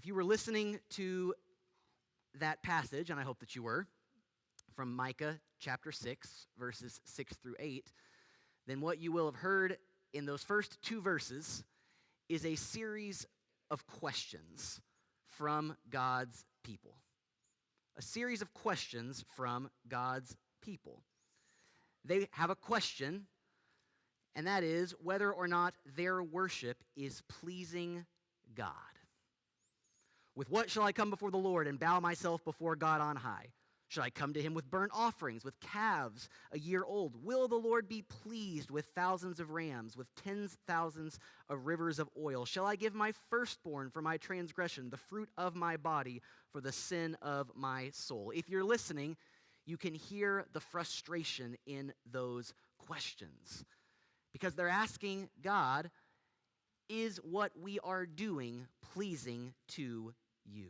you were listening to that passage, and I hope that you were, from Micah chapter 6, verses 6 through 8, then what you will have heard in those first two verses is a series of questions from God's people. A series of questions from God's people. They have a question, and that is whether or not their worship is pleasing God. With what shall I come before the Lord and bow myself before God on high? Shall I come to him with burnt offerings, with calves a year old? Will the Lord be pleased with thousands of rams, with tens thousands of rivers of oil? Shall I give my firstborn for my transgression, the fruit of my body for the sin of my soul? If you're listening, you can hear the frustration in those questions. Because they're asking God, is what we are doing pleasing to you?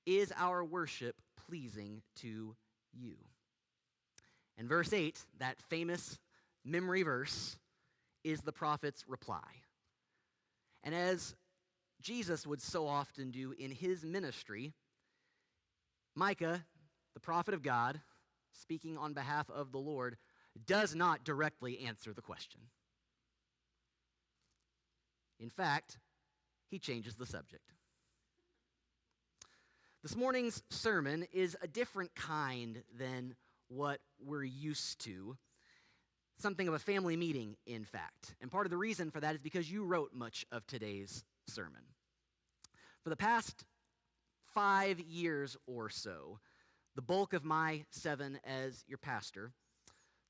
Is our worship pleasing to you? And verse 8, that famous memory verse, is the prophet's reply. And as Jesus would so often do in his ministry, Micah, the prophet of God, speaking on behalf of the Lord, does not directly answer the question. In fact, he changes the subject. This morning's sermon is a different kind than what we're used to. Something of a family meeting, in fact. And part of the reason for that is because you wrote much of today's sermon. For the past 5 years or so, the bulk of my 7 as your pastor,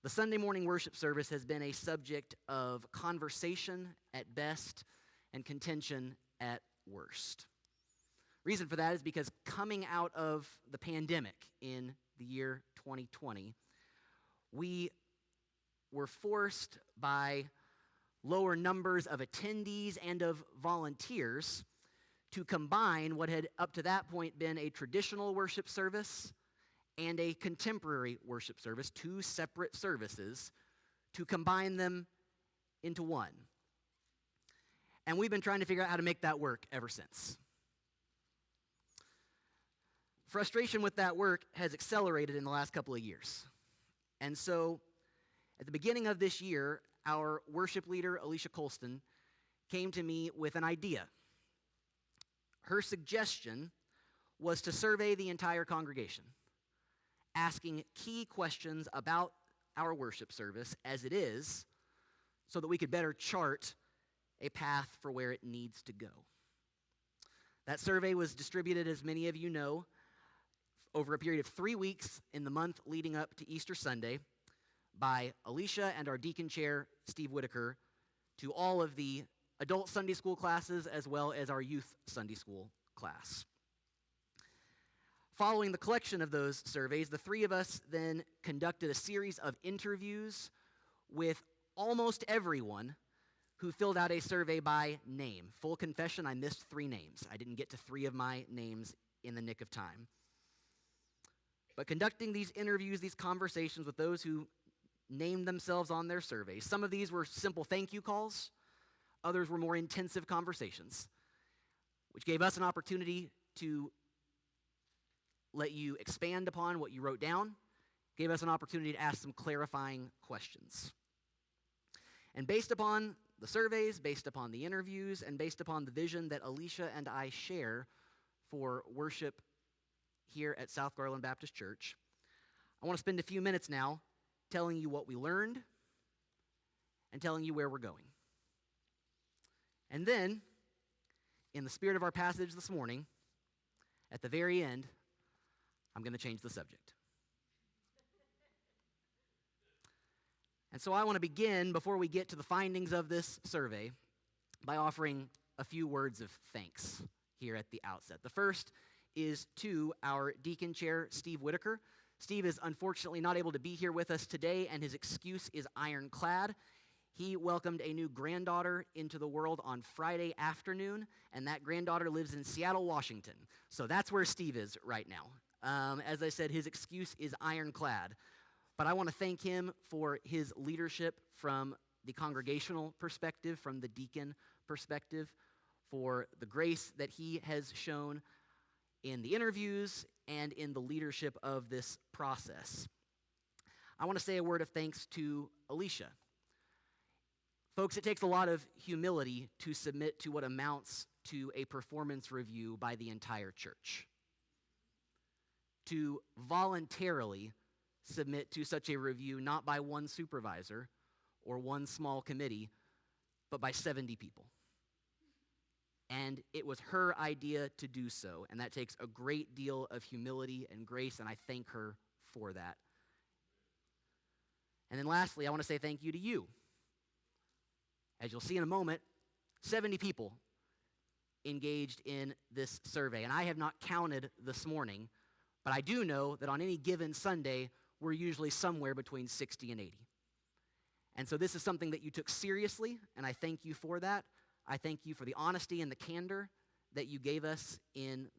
the Sunday morning worship service has been a subject of conversation at best and contention at worst. Reason for that is because coming out of the pandemic in the year 2020, we were forced by lower numbers of attendees and of volunteers to combine what had up to that point been a traditional worship service and a contemporary worship service, 2 separate services, to combine them into one. And we've been trying to figure out how to make that work ever since. Frustration with that work has accelerated in the last couple of years. And so, at the beginning of this year, our worship leader, Alicia Colston, came to me with an idea. Her suggestion was to survey the entire congregation, asking key questions about our worship service as it is, so that we could better chart a path for where it needs to go. That survey was distributed, as many of you know, over a period of 3 weeks in the month leading up to Easter Sunday by Alicia and our deacon chair, Steve Whitaker, to all of the adult Sunday school classes as well as our youth Sunday school class. Following the collection of those surveys, the 3 of us then conducted a series of interviews with almost everyone who filled out a survey by name. Full confession, I missed 3 names. I didn't get to 3 of my names in the nick of time. But conducting these interviews, these conversations with those who named themselves on their surveys, some of these were simple thank you calls, others were more intensive conversations, which gave us an opportunity to let you expand upon what you wrote down, gave us an opportunity to ask some clarifying questions. And based upon the surveys, based upon the interviews, and based upon the vision that Alicia and I share for worship here at South Garland Baptist Church, I want to spend a few minutes now telling you what we learned and telling you where we're going. And then, in the spirit of our passage this morning, at the very end, I'm going to change the subject. And so I want to begin, before we get to the findings of this survey, by offering a few words of thanks here at the outset. The first is to our deacon chair, Steve Whitaker. Steve is unfortunately not able to be here with us today, and his excuse is ironclad. He welcomed a new granddaughter into the world on Friday afternoon, and that granddaughter lives in Seattle, Washington. So that's where Steve is right now. As I said, his excuse is ironclad. But I want to thank him for his leadership from the congregational perspective, from the deacon perspective, for the grace that he has shown in the interviews and in the leadership of this process. I want to say a word of thanks to Alicia. Folks, it takes a lot of humility to submit to what amounts to a performance review by the entire church. To voluntarily submit to such a review not by one supervisor or one small committee, but by 70 people. And it was her idea to do so, and that takes a great deal of humility and grace, and I thank her for that. And then lastly, I want to say thank you to you. As you'll see in a moment, 70 people engaged in this survey, and I have not counted this morning, but I do know that on any given Sunday, we're usually somewhere between 60 and 80. And so this is something that you took seriously, and I thank you for that. I thank you for the honesty and the candor that you gave us in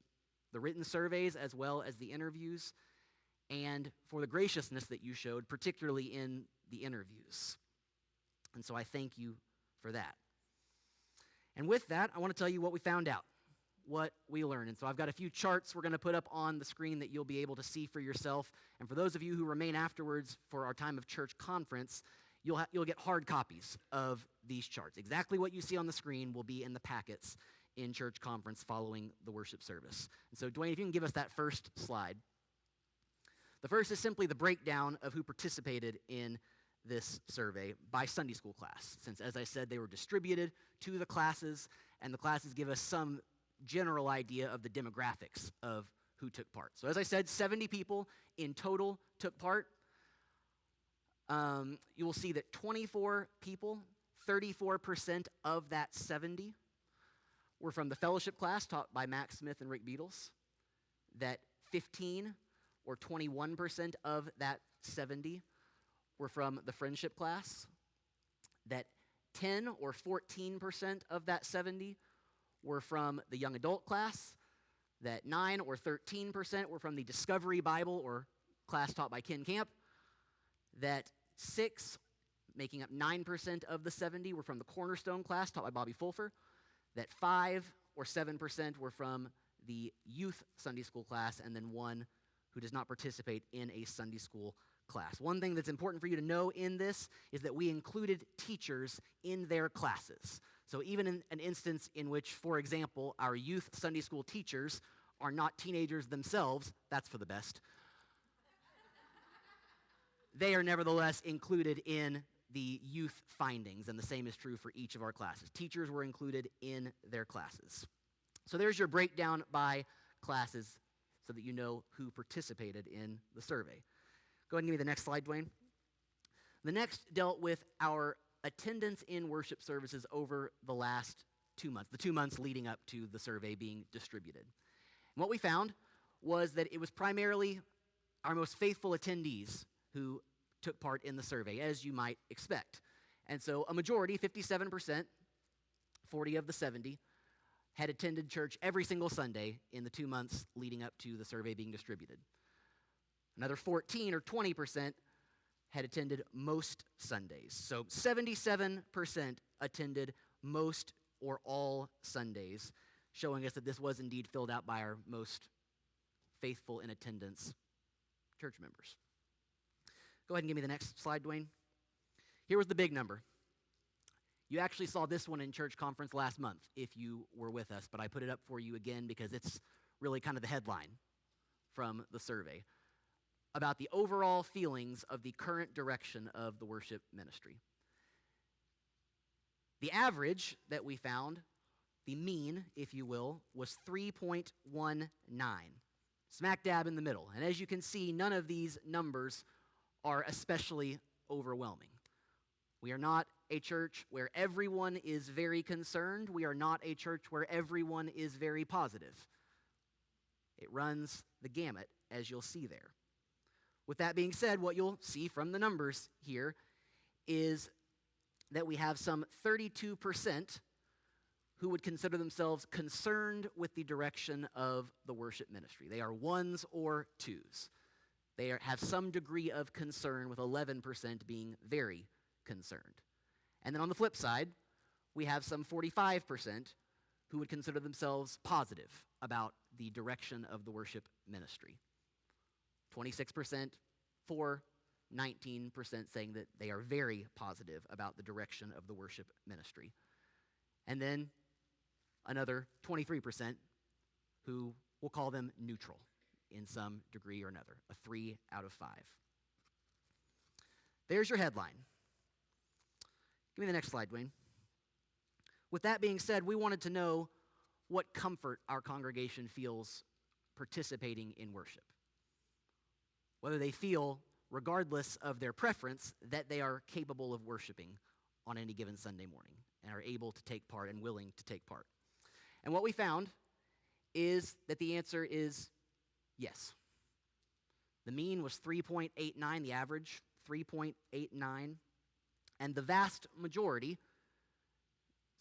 the written surveys as well as the interviews, and for the graciousness that you showed, particularly in the interviews. And so I thank you for that. And with that, I want to tell you what we found out, what we learned. And so I've got a few charts we're going to put up on the screen that you'll be able to see for yourself. And for those of you who remain afterwards for our time of church conference, you'll get hard copies of these charts. Exactly what you see on the screen will be in the packets in church conference following the worship service. And so, Dwayne, if you can give us that first slide. The first is simply the breakdown of who participated in this survey by Sunday school class, since, as I said, they were distributed to the classes, and the classes give us some general idea of the demographics of who took part. So, as I said, 70 people in total took part. You will see that 24 people, 34% of that 70, were from the fellowship class taught by Max Smith and Rick Beatles, that 15 or 21% of that 70 were from the friendship class, that 10 or 14% of that 70 were from the young adult class, that 9 or 13% were from the Discovery Bible or class taught by Ken Camp, that 6, making up 9% of the 70, were from the Cornerstone class taught by Bobby Fulfer, that 5 or 7% were from the youth Sunday school class, and then 1 who does not participate in a Sunday school class. One thing that's important for you to know in this is that we included teachers in their classes. So even in an instance in which, for example, our youth Sunday school teachers are not teenagers themselves, that's for the best, they are nevertheless included in the youth findings, and the same is true for each of our classes. Teachers were included in their classes. So there's your breakdown by classes so that you know who participated in the survey. Go ahead and give me the next slide, Dwayne. The next dealt with our attendance in worship services over the last 2 months, the 2 months leading up to the survey being distributed. And what we found was that it was primarily our most faithful attendees who took part in the survey, as you might expect. And so a majority, 57%, 40 of the 70, had attended church every single Sunday in the 2 months leading up to the survey being distributed. Another 14 or 20% had attended most Sundays. So 77% attended most or all Sundays, showing us that this was indeed filled out by our most faithful in attendance church members. Go ahead and give me the next slide, Dwayne. Here was the big number. You actually saw this one in church conference last month if you were with us, but I put it up for you again because it's really kind of the headline from the survey about the overall feelings of the current direction of the worship ministry. The average that we found, the mean, if you will, was 3.19, smack dab in the middle. And as you can see, none of these numbers are especially overwhelming. We are not a church where everyone is very concerned. We are not a church where everyone is very positive. It runs the gamut, as you'll see there. With that being said, what you'll see from the numbers here is that we have some 32% who would consider themselves concerned with the direction of the worship ministry. They are ones or twos. They have some degree of concern, with 11% being very concerned. And then on the flip side, we have some 45% who would consider themselves positive about the direction of the worship ministry. 26% for, 19% saying that they are very positive about the direction of the worship ministry. And then another 23% who will call them neutral in some degree or another, a 3 out of 5. There's your headline. Give me the next slide, Dwayne. With that being said, we wanted to know what comfort our congregation feels participating in worship. Whether they feel, regardless of their preference, that they are capable of worshiping on any given Sunday morning and are able to take part and willing to take part. And what we found is that the answer is yes. The mean was 3.89, the average, 3.89. And the vast majority,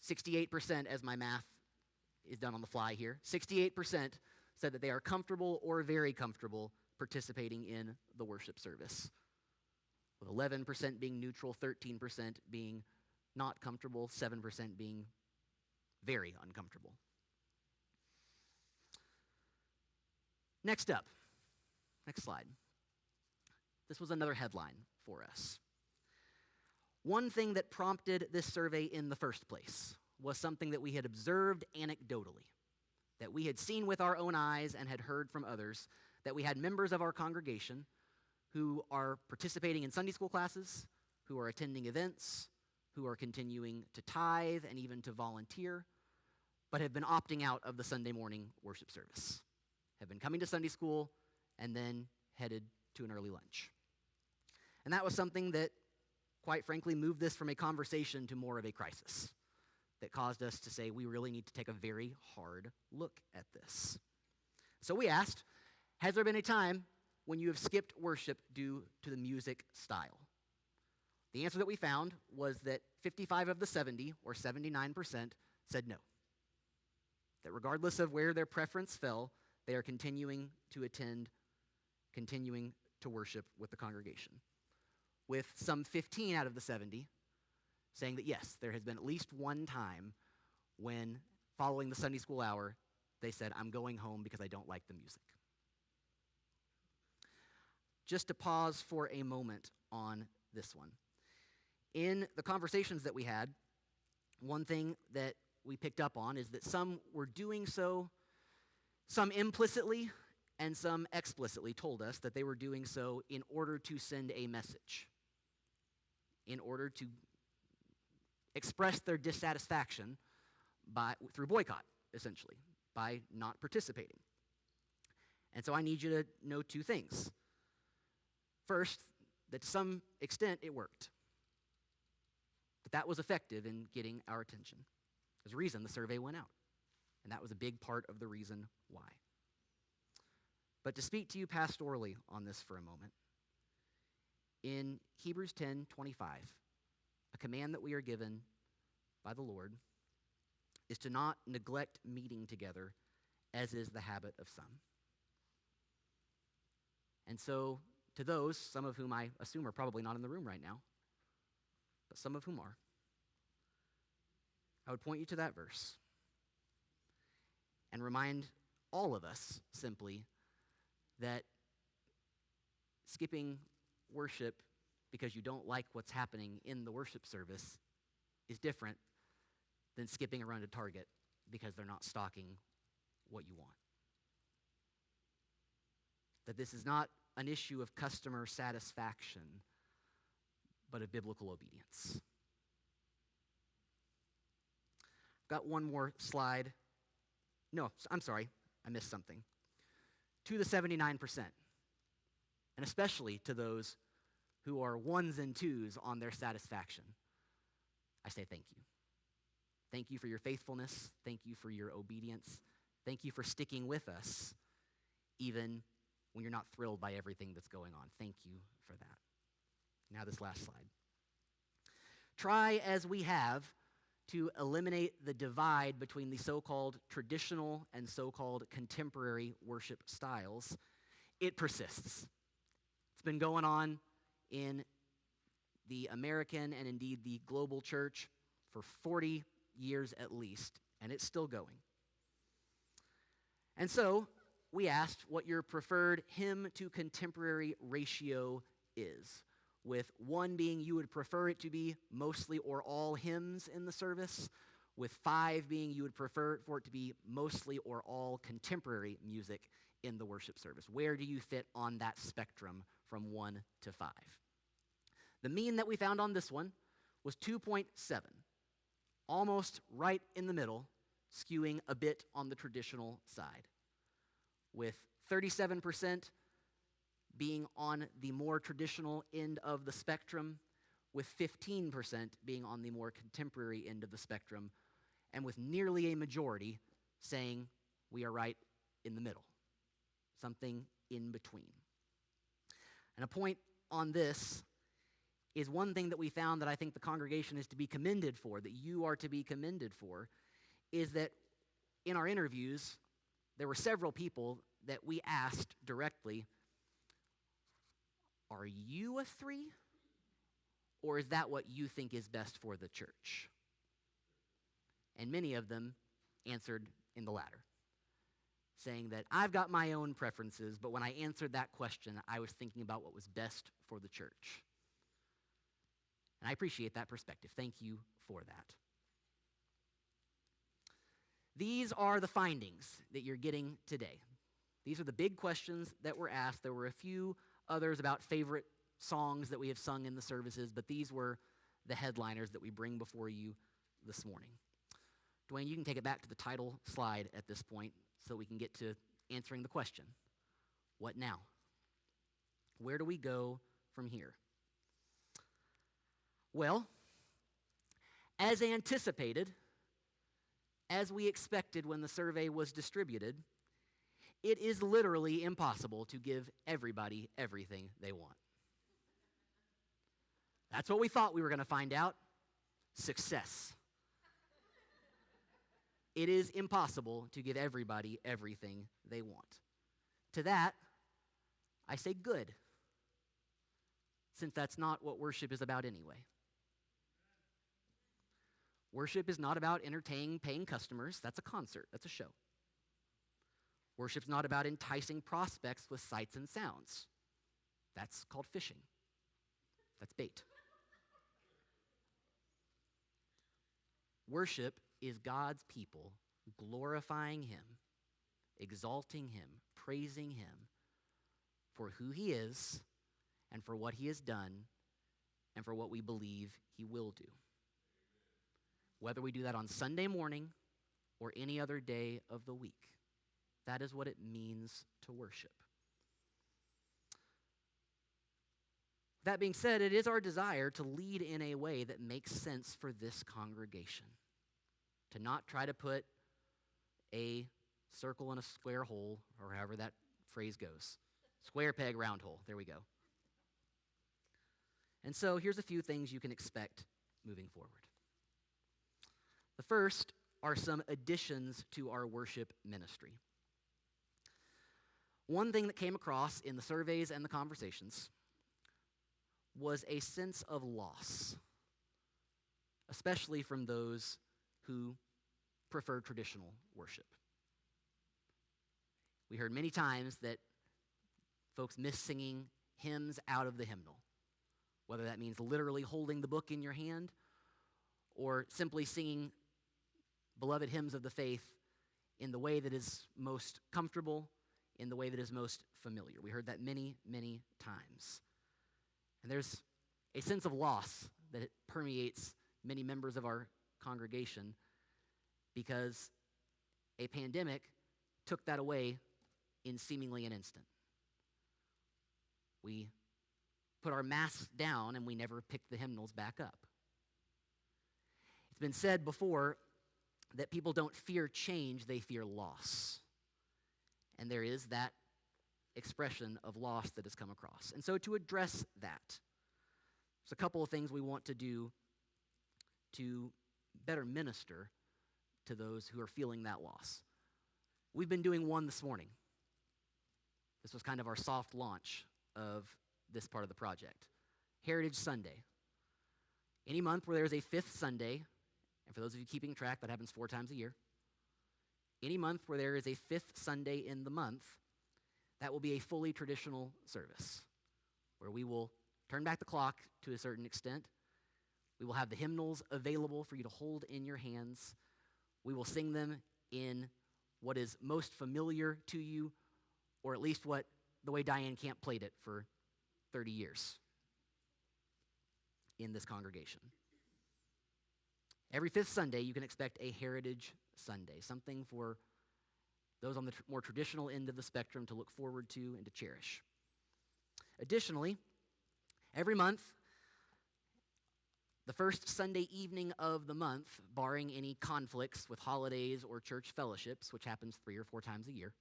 68%, as my math is done on the fly here, 68% said that they are comfortable or very comfortable participating in the worship service, with 11% being neutral, 13% being not comfortable, 7% being very uncomfortable. Next up, next slide. This was another headline for us. One thing that prompted this survey in the first place was something that we had observed anecdotally, that we had seen with our own eyes and had heard from others, that we had members of our congregation who are participating in Sunday school classes, who are attending events, who are continuing to tithe and even to volunteer, but have been opting out of the Sunday morning worship service, have been coming to Sunday school and then headed to an early lunch. And that was something that, quite frankly, moved this from a conversation to more of a crisis that caused us to say we really need to take a very hard look at this. So we asked, has there been a time when you have skipped worship due to the music style? The answer that we found was that 55 of the 70, or 79%, said no. That regardless of where their preference fell, they are continuing to attend, continuing to worship with the congregation. With some 15 out of the 70 saying that yes, there has been at least one time when, following the Sunday school hour, they said, I'm going home because I don't like the music. Just to pause for a moment on this one. In the conversations that we had, one thing that we picked up on is that some were doing so, some implicitly and some explicitly told us that they were doing so in order to send a message, in order to express their dissatisfaction through boycott, essentially, by not participating. And so I need you to know two things. First, that to some extent it worked. That was effective in getting our attention. There's a reason the survey went out, and that was a big part of the reason why. But to speak to you pastorally on this for a moment, in Hebrews 10:25, a command that we are given by the Lord is to not neglect meeting together, as is the habit of some. And so, to those, some of whom I assume are probably not in the room right now, but some of whom are, I would point you to that verse and remind all of us simply that skipping worship because you don't like what's happening in the worship service is different than skipping around to Target because they're not stocking what you want. That this is not an issue of customer satisfaction, but of biblical obedience. Got one more slide. No, I'm sorry, I missed something. To the 79%, and especially to those who are ones and twos on their satisfaction, I say thank you. Thank you for your faithfulness. Thank you for your obedience. Thank you for sticking with us, even when you're not thrilled by everything that's going on. Thank you for that. Now this last slide. Try as we have to eliminate the divide between the so-called traditional and so-called contemporary worship styles, it persists. It's been going on in the American and indeed the global church for 40 years at least, and it's still going. And so we asked what your preferred hymn to contemporary ratio is, with 1 being you would prefer it to be mostly or all hymns in the service, with 5 being you would prefer for it to be mostly or all contemporary music in the worship service. Where do you fit on that spectrum from 1 to 5? The mean that we found on this one was 2.7, almost right in the middle, skewing a bit on the traditional side, with 37% being on the more traditional end of the spectrum, with 15% being on the more contemporary end of the spectrum, and with nearly a majority saying we are right in the middle, something in between. And a point on this is one thing that we found that I think the congregation is to be commended for, that you are to be commended for, is that in our interviews, there were several people that we asked directly, are you a 3? Or is that what you think is best for the church? And many of them answered in the latter, saying that I've got my own preferences, but when I answered that question, I was thinking about what was best for the church. And I appreciate that perspective. Thank you for that. These are the findings that you're getting today. These are the big questions that were asked. There were a few others about favorite songs that we have sung in the services, but these were the headliners that we bring before you this morning. Dwayne, you can take it back to the title slide at this point so we can get to answering the question. What now? Where do we go from here? Well, as anticipated, as we expected when the survey was distributed, it is literally impossible to give everybody everything they want. That's what we thought we were going to find out. Success. It is impossible to give everybody everything they want. To that, I say good, since that's not what worship is about anyway. Worship is not about entertaining paying customers. That's a concert. That's a show. Worship's not about enticing prospects with sights and sounds. That's called fishing. That's bait. Worship is God's people glorifying Him, exalting Him, praising Him for who He is and for what He has done and for what we believe He will do. Whether we do that on Sunday morning or any other day of the week, that is what it means to worship. That being said, it is our desire to lead in a way that makes sense for this congregation. To not try to put a circle in a square hole, or however that phrase goes. Square peg, round hole. There we go. And so here's a few things you can expect moving forward. The first are some additions to our worship ministry. One thing that came across in the surveys and the conversations was a sense of loss, especially from those who prefer traditional worship. We heard many times that folks miss singing hymns out of the hymnal, whether that means literally holding the book in your hand or simply singing beloved hymns of the faith in the way that is most comfortable, in the way that is most familiar. We heard that many, many times. And there's a sense of loss that it permeates many members of our congregation because a pandemic took that away in seemingly an instant. We put our masks down and we never picked the hymnals back up. It's been said before that people don't fear change, they fear loss. And there is that expression of loss that has come across. And so to address that, there's a couple of things we want to do to better minister to those who are feeling that loss. We've been doing one this morning. This was kind of our soft launch of this part of the project. Heritage Sunday. Any month where there's a fifth Sunday, and for those of you keeping track, that happens 4 times a year, Any month where there is a fifth Sunday in the month, that will be a fully traditional service where we will turn back the clock to a certain extent. We will have the hymnals available for you to hold in your hands. We will sing them in what is most familiar to you, or at least the way Diane Camp played it for 30 years in this congregation. Every fifth Sunday, you can expect a Heritage Sunday, something for those on the more traditional end of the spectrum to look forward to and to cherish. Additionally, every month, the first Sunday evening of the month, barring any conflicts with holidays or church fellowships, which happens 3 or 4 times a year,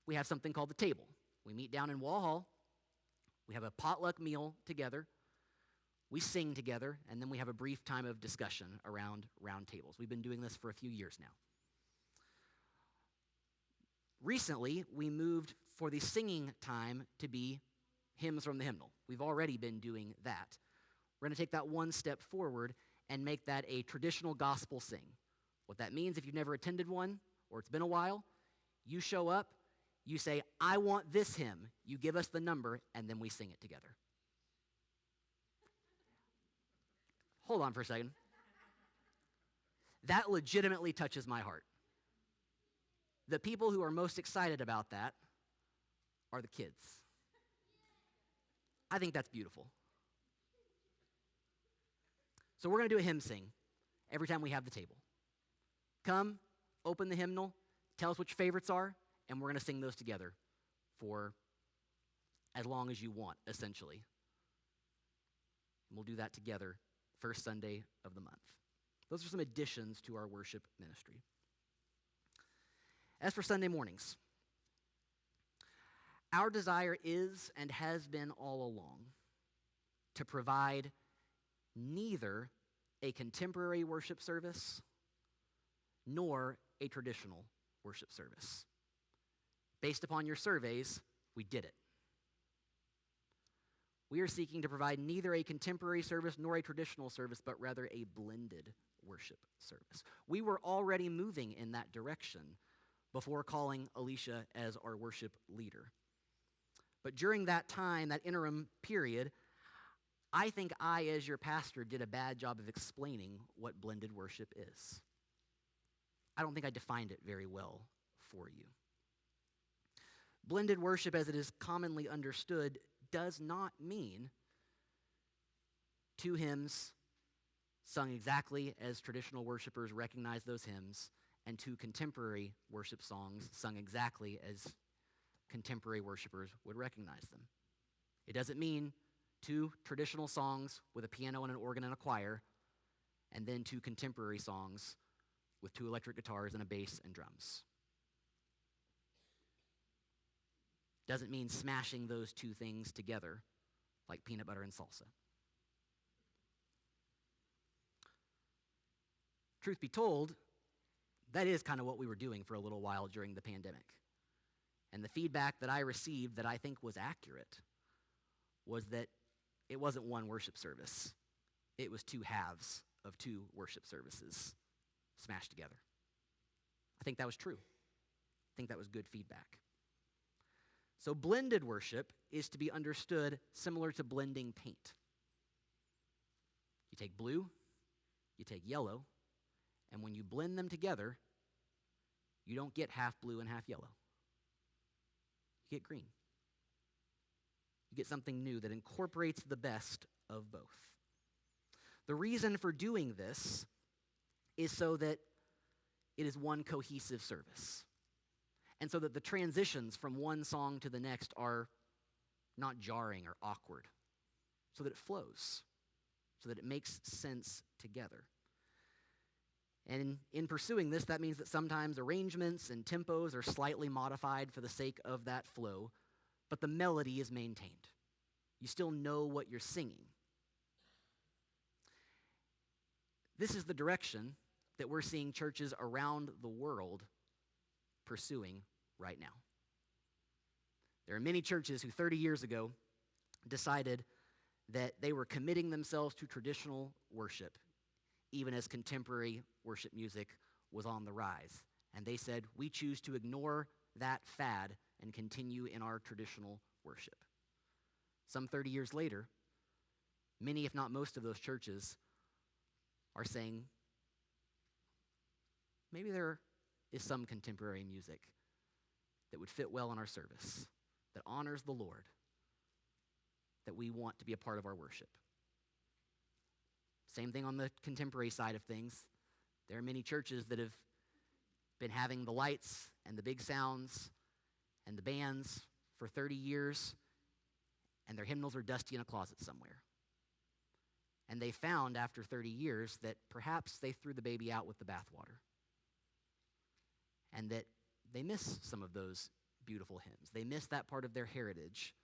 we have something called the table. We meet down in Wall Hall. We have a potluck meal together. We sing together, and then we have a brief time of discussion around round tables. We've been doing this for a few years now. Recently, we moved for the singing time to be hymns from the hymnal. We've already been doing that. We're going to take that one step forward and make that a traditional gospel sing. What that means, if you've never attended one or it's been a while, you show up, you say, I want this hymn. You give us the number, and then we sing it together. Hold on for a second. That legitimately touches my heart. The people who are most excited about that are the kids. I think that's beautiful. So we're going to do a hymn sing every time we have the table. Come, open the hymnal, tell us what your favorites are, and we're going to sing those together for as long as you want, essentially. And we'll do that together first Sunday of the month. Those are some additions to our worship ministry. As for Sunday mornings, our desire is and has been all along to provide neither a contemporary worship service nor a traditional worship service. Based upon your surveys, we did it. We are seeking to provide neither a contemporary service nor a traditional service, but rather a blended worship service. We were already moving in that direction before calling Alicia as our worship leader. But during that time, that interim period, I think I, as your pastor, did a bad job of explaining what blended worship is. I don't think I defined it very well for you. Blended worship, as it is commonly understood, does not mean 2 hymns sung exactly as traditional worshipers recognize those hymns and 2 contemporary worship songs sung exactly as contemporary worshipers would recognize them. It doesn't mean 2 traditional songs with a piano and an organ and a choir, and then 2 contemporary songs with 2 electric guitars and a bass and drums. Doesn't mean smashing those 2 things together like peanut butter and salsa. Truth be told, that is kind of what we were doing for a little while during the pandemic. And the feedback that I received that I think was accurate was that it wasn't one worship service. It was 2 halves of 2 worship services smashed together. I think that was true. I think that was good feedback. So blended worship is to be understood similar to blending paint. You take blue, you take yellow, and when you blend them together, you don't get half blue and half yellow. You get green. You get something new that incorporates the best of both. The reason for doing this is so that it is one cohesive service. And so that the transitions from one song to the next are not jarring or awkward. So that it flows. So that it makes sense together. And in pursuing this, that means that sometimes arrangements and tempos are slightly modified for the sake of that flow, but the melody is maintained. You still know what you're singing. This is the direction that we're seeing churches around the world pursuing right now. There are many churches who 30 years ago decided that they were committing themselves to traditional worship, even as contemporary worship music was on the rise. And they said, we choose to ignore that fad and continue in our traditional worship. Some 30 years later, many, if not most of those churches are saying, maybe there is some contemporary music that would fit well in our service, that honors the Lord, that we want to be a part of our worship. Same thing on the contemporary side of things. There are many churches that have been having the lights and the big sounds and the bands for 30 years, and their hymnals are dusty in a closet somewhere. And they found after 30 years that perhaps they threw the baby out with the bathwater, and that they miss some of those beautiful hymns. They miss that part of their heritage.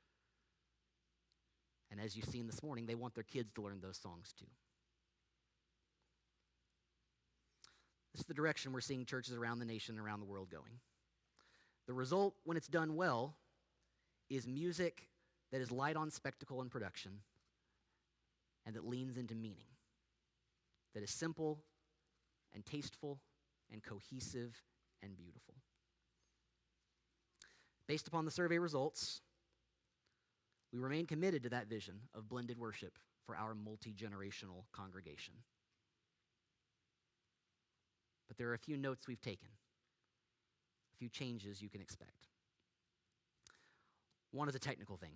And as you've seen this morning, they want their kids to learn those songs too. This is the direction we're seeing churches around the nation and around the world going. The result, when it's done well, is music that is light on spectacle and production and that leans into meaning, that is simple and tasteful and cohesive and beautiful. Based upon the survey results, we remain committed to that vision of blended worship for our multi-generational congregation. But there are a few notes we've taken, a few changes you can expect. One is a technical thing.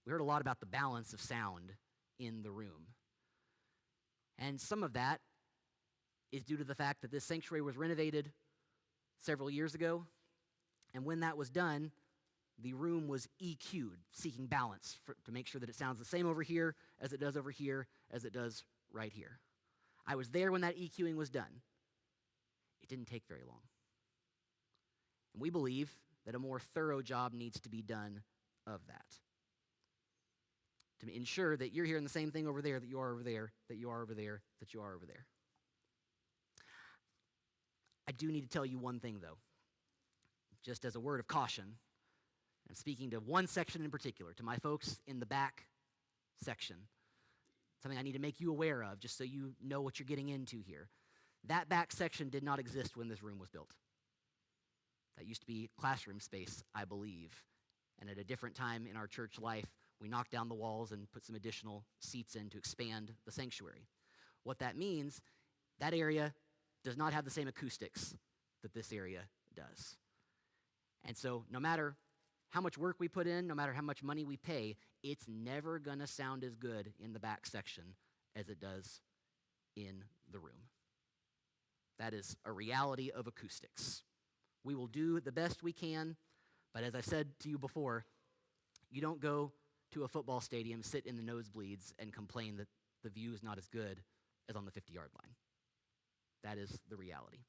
We heard a lot about the balance of sound in the room. And some of that is due to the fact that this sanctuary was renovated several years ago, and when that was done, the room was EQ'd, seeking balance to make sure that it sounds the same over here as it does over here, as it does right here. I was there when that EQing was done. It didn't take very long. And we believe that a more thorough job needs to be done of that, to ensure that you're hearing the same thing over there, that you are over there, that you are over there, that you are over there. I do need to tell you one thing, though, just as a word of caution. I'm speaking to one section in particular, to my folks in the back section. Something I need to make you aware of, just so you know what you're getting into here. That back section did not exist when this room was built. That used to be classroom space, I believe. And at a different time in our church life, we knocked down the walls and put some additional seats in to expand the sanctuary. What that means, that area does not have the same acoustics that this area does. And so no matter how much work we put in, no matter how much money we pay, it's never going to sound as good in the back section as it does in the room. That is a reality of acoustics. We will do the best we can, but as I said to you before, you don't go to a football stadium, sit in the nosebleeds, and complain that the view is not as good as on the 50-yard line. That is the reality.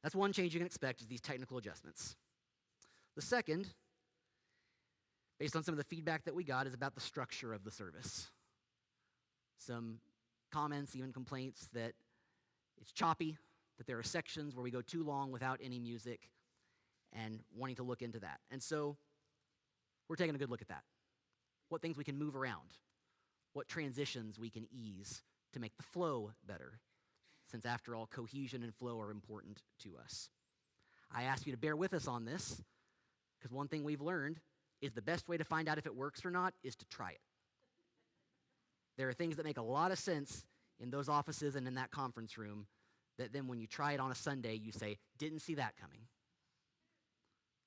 That's one change you can expect, is these technical adjustments. The second, based on some of the feedback that we got, is about the structure of the service. Some comments, even complaints, that it's choppy, that there are sections where we go too long without any music, and wanting to look into that. And so we're taking a good look at that. What things we can move around, what transitions we can ease to make the flow better, since after all, cohesion and flow are important to us. I ask you to bear with us on this, because one thing we've learned is the best way to find out if it works or not is to try it. There are things that make a lot of sense in those offices and in that conference room that then when you try it on a Sunday, you say, didn't see that coming.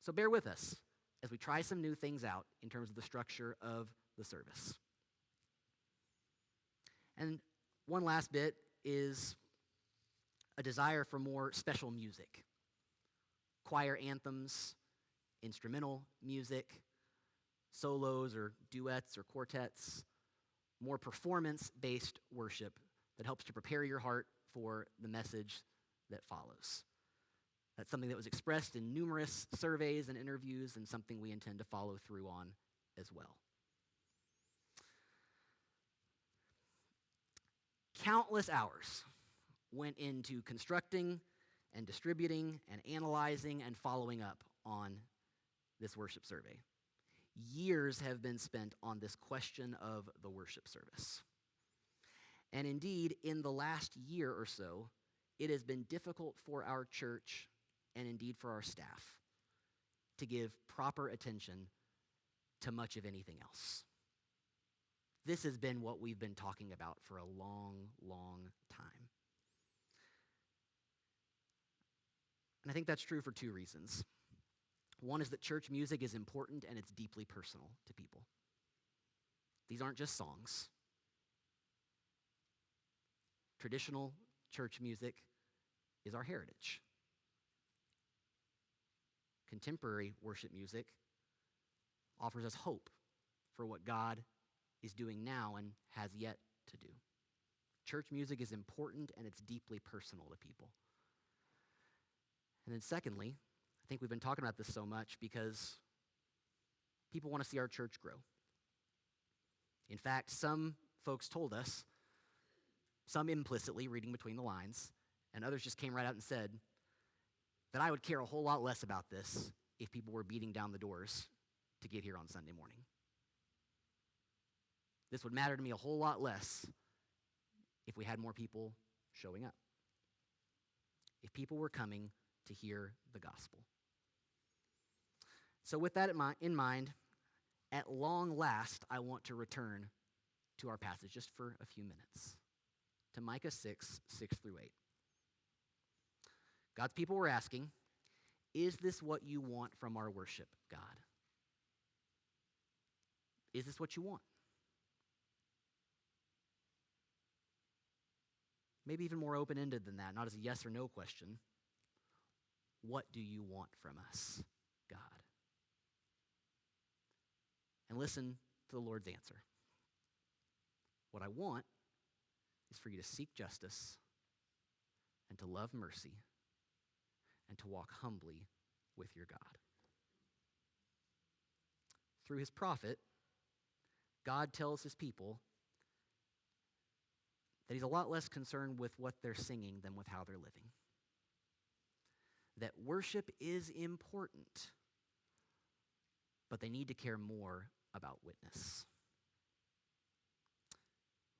So bear with us as we try some new things out in terms of the structure of the service. And one last bit is a desire for more special music. Choir anthems, instrumental music, solos or duets or quartets, more performance-based worship that helps to prepare your heart for the message that follows. That's something that was expressed in numerous surveys and interviews, and something we intend to follow through on as well. Countless hours went into constructing and distributing and analyzing and following up on this worship survey. Years have been spent on this question of the worship service. And indeed, in the last year or so, it has been difficult for our church and indeed for our staff to give proper attention to much of anything else. This has been what we've been talking about for a long, long time. And I think that's true for two reasons. One is that church music is important and it's deeply personal to people. These aren't just songs. Traditional church music is our heritage. Contemporary worship music offers us hope for what God is doing now and has yet to do. Church music is important and it's deeply personal to people. And then secondly, I think we've been talking about this so much because people want to see our church grow. In fact, some folks told us, some implicitly reading between the lines, and others just came right out and said that I would care a whole lot less about this if people were beating down the doors to get here on Sunday morning. This would matter to me a whole lot less if we had more people showing up, if people were coming to hear the gospel. So with that in mind, at long last, I want to return to our passage just for a few minutes, to Micah 6, 6 through 8. God's people were asking, is this what you want from our worship, God? Is this what you want? Maybe even more open-ended than that, not as a yes or no question. What do you want from us, God? And listen to the Lord's answer. What I want is for you to seek justice and to love mercy and to walk humbly with your God. Through his prophet, God tells his people that he's a lot less concerned with what they're singing than with how they're living. That worship is important, but they need to care more about witness.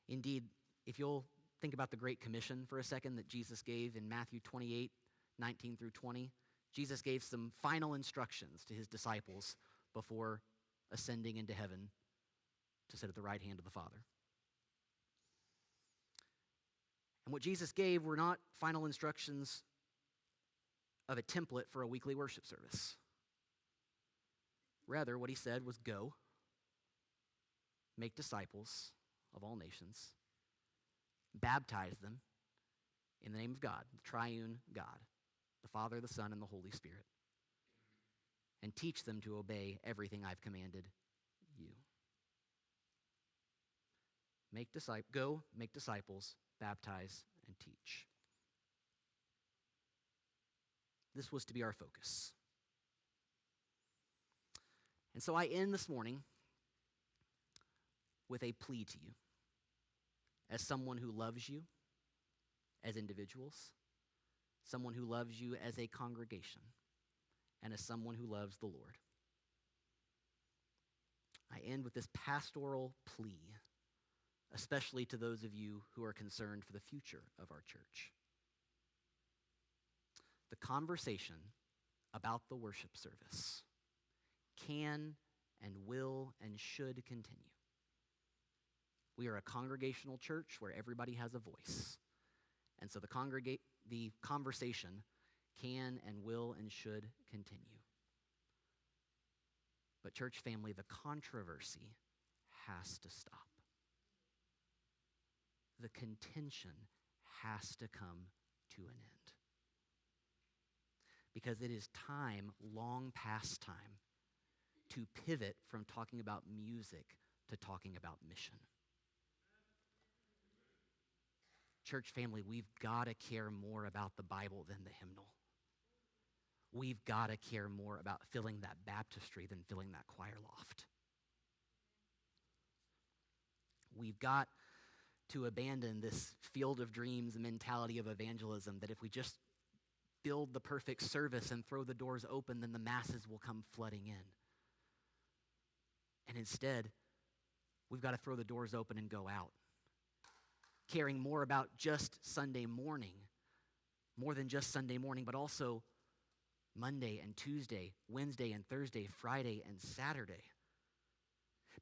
Indeed, if you'll think about the Great Commission for a second that Jesus gave in Matthew 28, 19 through 20, Jesus gave some final instructions to his disciples before ascending into heaven to sit at the right hand of the Father. And what Jesus gave were not final instructions of a template for a weekly worship service. Rather, what he said was go, make disciples of all nations, baptize them in the name of God, the triune God, the Father, the Son, and the Holy Spirit, and teach them to obey everything I've commanded you. Go, make disciples, baptize, and teach. This was to be our focus. And so I end this morning with a plea to you as someone who loves you as individuals, someone who loves you as a congregation, and as someone who loves the Lord. I end with this pastoral plea, especially to those of you who are concerned for the future of our church. The conversation about the worship service can and will and should continue. We are a congregational church where everybody has a voice. And so the conversation can and will and should continue. But church family, the controversy has to stop. The contention has to come to an end. Because it is time, long past time, to pivot from talking about music to talking about mission. Church family, we've got to care more about the Bible than the hymnal. We've got to care more about filling that baptistry than filling that choir loft. We've got to abandon this field of dreams mentality of evangelism that if we just build the perfect service and throw the doors open, then the masses will come flooding in. And instead, we've got to throw the doors open and go out, caring more about just Sunday morning more than just Sunday morning, but also Monday and Tuesday, Wednesday and Thursday, Friday and Saturday.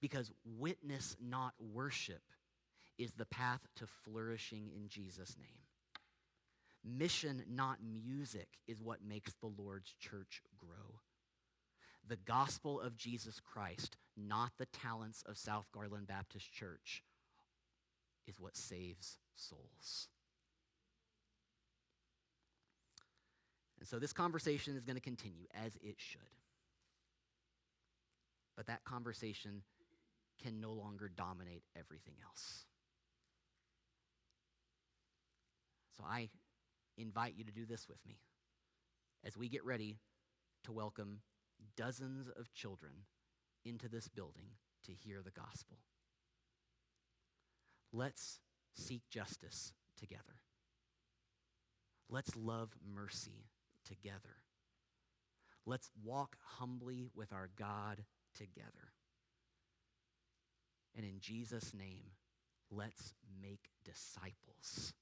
Because witness, not worship, is the path to flourishing in Jesus' name. Mission, not music, is what makes the Lord's church grow. The gospel of Jesus Christ, not the talents of South Garland Baptist Church, is what saves souls. And so this conversation is going to continue, as it should. But that conversation can no longer dominate everything else. So I invite you to do this with me as we get ready to welcome dozens of children into this building to hear the gospel. Let's seek justice together. Let's love mercy together. Let's walk humbly with our God together. And in Jesus' name, let's make disciples.